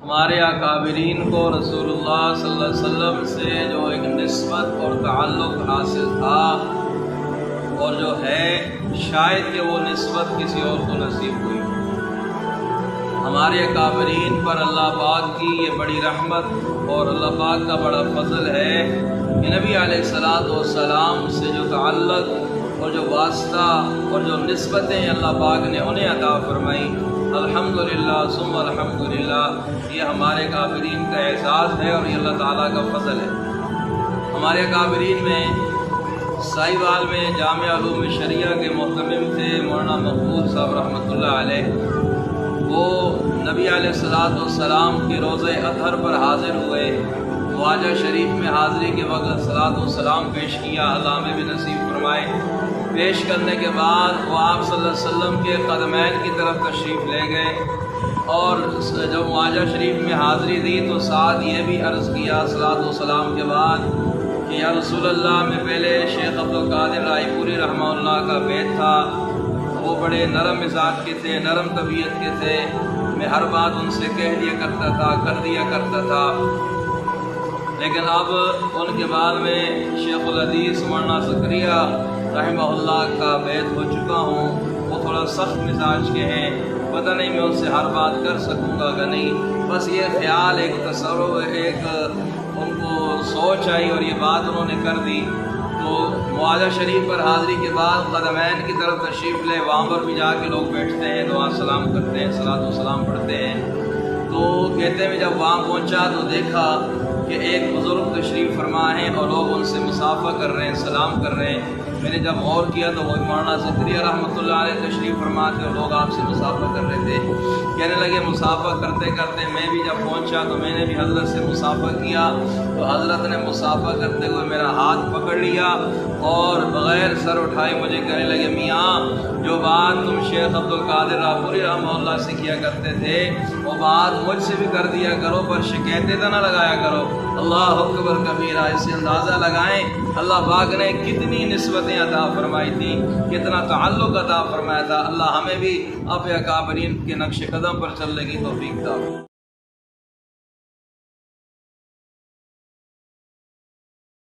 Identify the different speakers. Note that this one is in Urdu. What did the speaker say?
Speaker 1: ہمارے اکابرین کو رسول اللہ صلی اللہ علیہ وسلم سے جو ایک نسبت اور تعلق حاصل تھا اور جو ہے شاید کہ وہ نسبت کسی اور کو نصیب ہوئی۔ ہمارے اکابرین پر اللہ پاک کی یہ بڑی رحمت اور اللہ پاک کا بڑا فضل ہے کہ نبی علیہ السلام سے جو تعلق اور جو واسطہ اور جو نسبتیں اللہ پاک نے انہیں عطا فرمائی، الحمدللہ ثم الحمدللہ، یہ ہمارے اکابرین کا اعزاز ہے اور یہ اللہ تعالیٰ کا فضل ہے۔ ہمارے اکابرین میں سائیوال میں جامعہ علوم شریعہ کے محتمم تھے مولانا مقبول صاحب رحمۃ اللہ علیہ۔ وہ نبی علیہ السلام کے روزہ اطہر پر حاضر ہوئے، خواجہ شریف میں حاضری کے وقت صلاۃ والسلام پیش کیا، اللہ ہمیں بھی نصیب فرمائے۔ پیش کرنے کے بعد وہ آپ صلی اللہ علیہ وسلم کے قدمین کی طرف تشریف لے گئے، اور جب خواجہ شریف میں حاضری دی تو ساتھ یہ بھی عرض کیا صلاۃ والسلام کے بعد کہ یا رسول اللہ، میں پہلے شیخ عبدالقادر رائے پوری رحمہ اللہ کا بیت تھا، وہ بڑے نرم مزاج کے تھے، نرم طبیعت کے تھے، میں ہر بات ان سے کہہ دیا کرتا تھا، کر دیا کرتا تھا، لیکن اب ان کے بعد میں شیخ الحدیث مولانا زکریا رحمہ اللہ کا بیت ہو چکا ہوں، وہ تھوڑا سخت مزاج کے ہیں، پتہ نہیں میں ان سے ہر بات کر سکوں گا کہ نہیں۔ بس یہ خیال، ایک تصور، ایک ان کو سوچ آئی اور یہ بات انہوں نے کر دی۔ تو معاذہ شریف پر حاضری کے بعد قدمین کی طرف تشریف لے، وہاں پر بھی جا کے لوگ بیٹھتے ہیں، دعا سلام کرتے ہیں، صلاۃ و سلام پڑھتے ہیں۔ تو کہتے ہیں جب وہاں پہنچا تو دیکھا کہ ایک بزرگ تشریف فرما ہیں اور لوگ ان سے مصافحہ کر رہے ہیں، سلام کر رہے ہیں۔ میں نے جب غور کیا تو وہ مولانا زکریا رحمۃ اللہ علیہ تشریف فرما تھے اور لوگ آپ سے مصافحہ کر رہے تھے۔ کہنے لگے مصافحہ کرتے کرتے میں بھی جب پہنچا تو میں نے بھی حضرت سے مصافحہ کیا، تو حضرت نے مصافحہ کرتے ہوئے میرا ہاتھ پکڑ لیا اور بغیر سر اٹھائے مجھے کہنے لگے، میاں جو بات تم شیخ عبدالقادر رائے رحمہ اللہ سے کیا کرتے تھے وہ بات مجھ سے بھی کر دیا کرو، پر شکایتیں تو نہ لگایا کرو۔ اللہ اکبر کبیرہ، اس سے اندازہ لگائیں اللہ پاک نے کتنی نسبتیں عطا فرمائی تھی، کتنا تعلق عطا فرمایا تھا۔ اللہ ہمیں بھی اپنے اکابرین کے نقش قدم پر چلنے کی توفیق عطا فرمائے۔